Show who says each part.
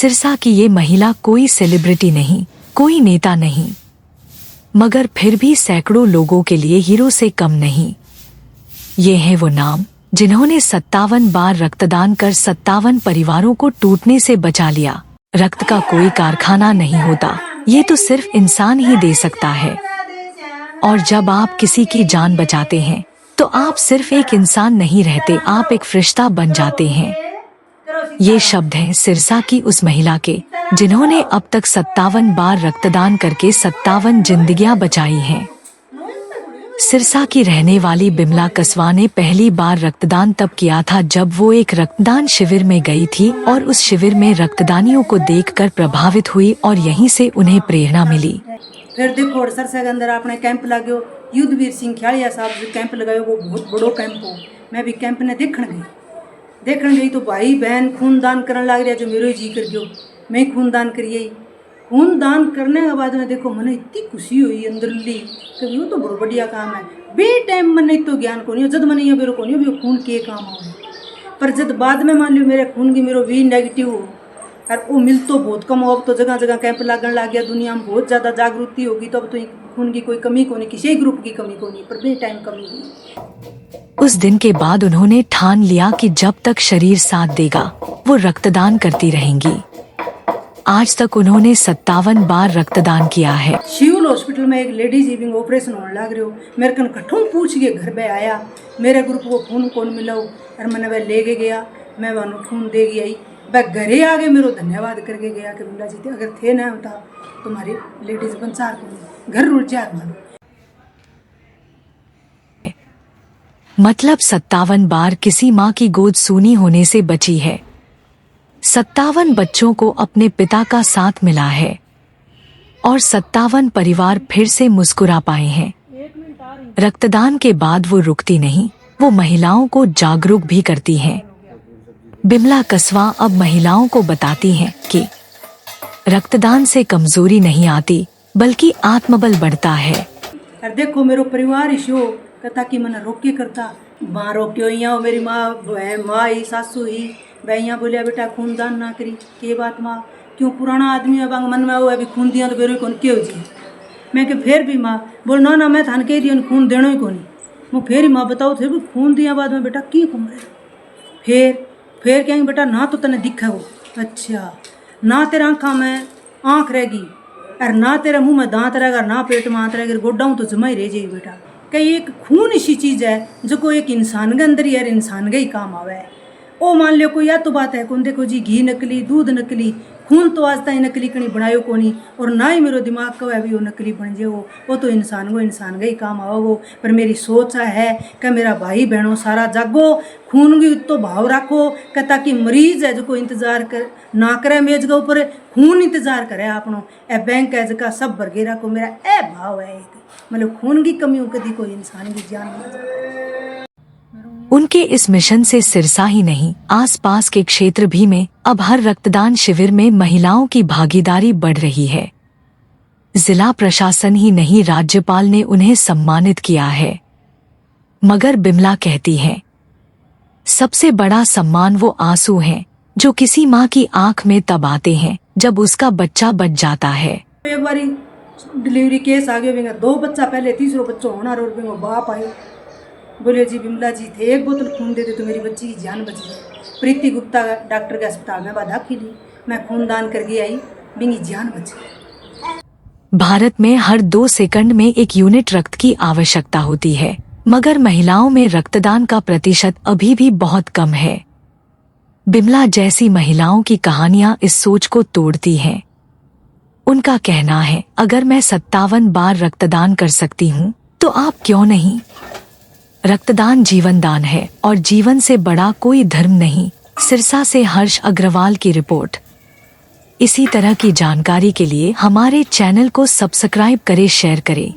Speaker 1: सिरसा की ये महिला कोई सेलिब्रिटी नहीं, कोई नेता नहीं, मगर फिर भी सैकड़ों लोगों के लिए हीरो से कम नहीं। ये है वो नाम जिन्होंने 57 बार रक्तदान कर 57 परिवारों को टूटने से बचा लिया। रक्त का कोई कारखाना नहीं होता, ये तो सिर्फ इंसान ही दे सकता है। और जब आप किसी की जान बचाते हैं तो आप सिर्फ एक इंसान नहीं रहते, आप एक फरिश्ता बन जाते हैं। ये शब्द हैं सिरसा की उस महिला के जिन्होंने अब तक 57 बार रक्तदान करके 57 जिंदगियां बचाई हैं। सिरसा की रहने वाली बिमला कस्वा ने पहली बार रक्तदान तब किया था जब वो एक रक्तदान शिविर में गई थी और उस शिविर में रक्तदानियों को देखकर प्रभावित हुई और यहीं से उन्हें प्रेरणा मिली।
Speaker 2: फिर देखो सरसा के अंदर आपने कैंप लाग्यो, युद्धवीर सिंह खियालिया साहब जो कैंप लगायो वो बहुत बड़ो कैंप हो। मैं भी कैंप ने देखने गई तो भाई बहन खूनदान करने लग रहा, जो मेरो जी कर गयो मैं खूनदान करिए। खूनदान करने के बाद में देखो मैंने इतनी खुशी हुई अंदर ली कि वो तो बहुत बढ़िया काम है। बे टाइम मैंने तो ज्ञान को नहीं जब मैंने ये मेरे को नहीं भी खून के काम हो, पर जब बाद में मान लियो मेरे खून की मेरो वी नेगेटिव हो और वो मिल तो बहुत कम हो। अब तो जगह जगह कैंप लगने लग गया, दुनिया में बहुत ज़्यादा जागृति होगी, तो अब तो खून की कोई कमी को नहीं, किसी ग्रुप की कमी को नहीं, पर बे टाइम कमी हुई।
Speaker 1: उस दिन के बाद उन्होंने ठान लिया कि जब तक शरीर साथ देगा वो रक्तदान करती रहेंगी। आज तक उन्होंने 57 बार रक्तदान किया है।
Speaker 2: सिविल हॉस्पिटल में एक लेडीज इविंग ऑपरेशन होने लग रही हो, मेरे कन कठों पूछ के घर पे आया, मेरे ग्रुप को खून कौन मिला हो, और मैंने वह ले के गया, मैं वह खून दे गई। वह घरे आगे मेरे धन्यवाद करके गया कि बिमला जी अगर थे ना होता तुम्हारी लेडीज बंचार को घर रुल जा।
Speaker 1: मतलब 57 बार किसी माँ की गोद सूनी होने से बची है। 57 बच्चों को अपने पिता का साथ मिला है और 57 परिवार फिर से मुस्कुरा पाए हैं। रक्तदान के बाद वो रुकती नहीं, वो महिलाओं को जागरूक भी करती हैं। बिमला कस्वा अब महिलाओं को बताती हैं कि रक्तदान से कमजोरी नहीं आती बल्कि आत्मबल बढ़ता है।
Speaker 2: और देखो मेरो परिवार इशो कहता कि मैंने रोके करता, माँ रोक्यो यहाँ मेरी माँ ही सासू ही वह यहाँ बोलिया बेटा खूनदान ना करी के बात माँ क्यों पुराना आदमी है बांग मन में वो अभी खून दिया तो बेरो कौन क्यों जी। मैं कि फिर भी माँ बोल ना मैं थान के दिया खून देना ही कौन। मैं फिर ही माँ बताओ थे खून दिया बाद में बेटा की कम रहे। फिर कहेंगे बेटा ना तो तने दिखा हो, अच्छा ना तेरा आँखा में आँख रहेगी और ना तेरे मुंह में दांत रहेगा, ना पेट में हाथ रहेगा, गोड्डाऊँ तो जमा ही रह जाएगी बेटा। कई एक खून ऐसी चीज़ है जो कोई एक इंसान के अंदर यार इंसान का ही काम आवे है। ओ मान लियो कोई या तो बात है कौन देखो जी घी नकली दूध नकली खून तो आज तक नकली कहीं बनायो को नहीं, और ना ही मेरो दिमाग का है भी वो नकली बन जाए वो तो इंसान का ही काम आओ वो। पर मेरी सोच है कि मेरा भाई बहनों सारा जागो खून की तो भाव रखो कि ताकि मरीज है जो को इंतजार कर ना करे मेज के ऊपर खून इंतजार करे आपनो ए बैंक है जगह सब भरगे रखो। मेरा ए भाव है मतलब खून की कमी कभी कोई इंसान की जान ना जाए।
Speaker 1: उनके इस मिशन से सिरसा ही नहीं आसपास के क्षेत्र भी में अब हर रक्तदान शिविर में महिलाओं की भागीदारी बढ़ रही है। जिला प्रशासन ही नहीं राज्यपाल ने उन्हें सम्मानित किया है। मगर बिमला कहती हैं सबसे बड़ा सम्मान वो आंसू हैं जो किसी माँ की आंख में तब आते हैं जब उसका बच्चा बच जाता है।
Speaker 2: एक बारी डिलीवरी केस आ गया, 2 बच्चा पहले, तीसरा बच्चा होना और बाप आयो बोले जी बिमला जी थे एक बोतल खून दे दे तो मेरी बच्ची की जान बच जाए। प्रीति गुप्ता डॉक्टर के अस्पताल में बाधा की ली, मैं खूनदान करके आई, मेरी जान बच गई।
Speaker 1: भारत में हर 2 सेकंड में 1 यूनिट रक्त की आवश्यकता होती है, मगर महिलाओं में रक्तदान का प्रतिशत अभी भी बहुत कम है। बिमला जैसी महिलाओं की कहानियां इस सोच को तोड़ती हैं। उनका कहना है अगर मैं 57 बार रक्तदान कर सकती हूँ तो आप क्यों नहीं। रक्तदान जीवन दान है और जीवन से बड़ा कोई धर्म नहीं। सिरसा से हर्ष अग्रवाल की रिपोर्ट। इसी तरह की जानकारी के लिए हमारे चैनल को सब्सक्राइब करें, शेयर करें।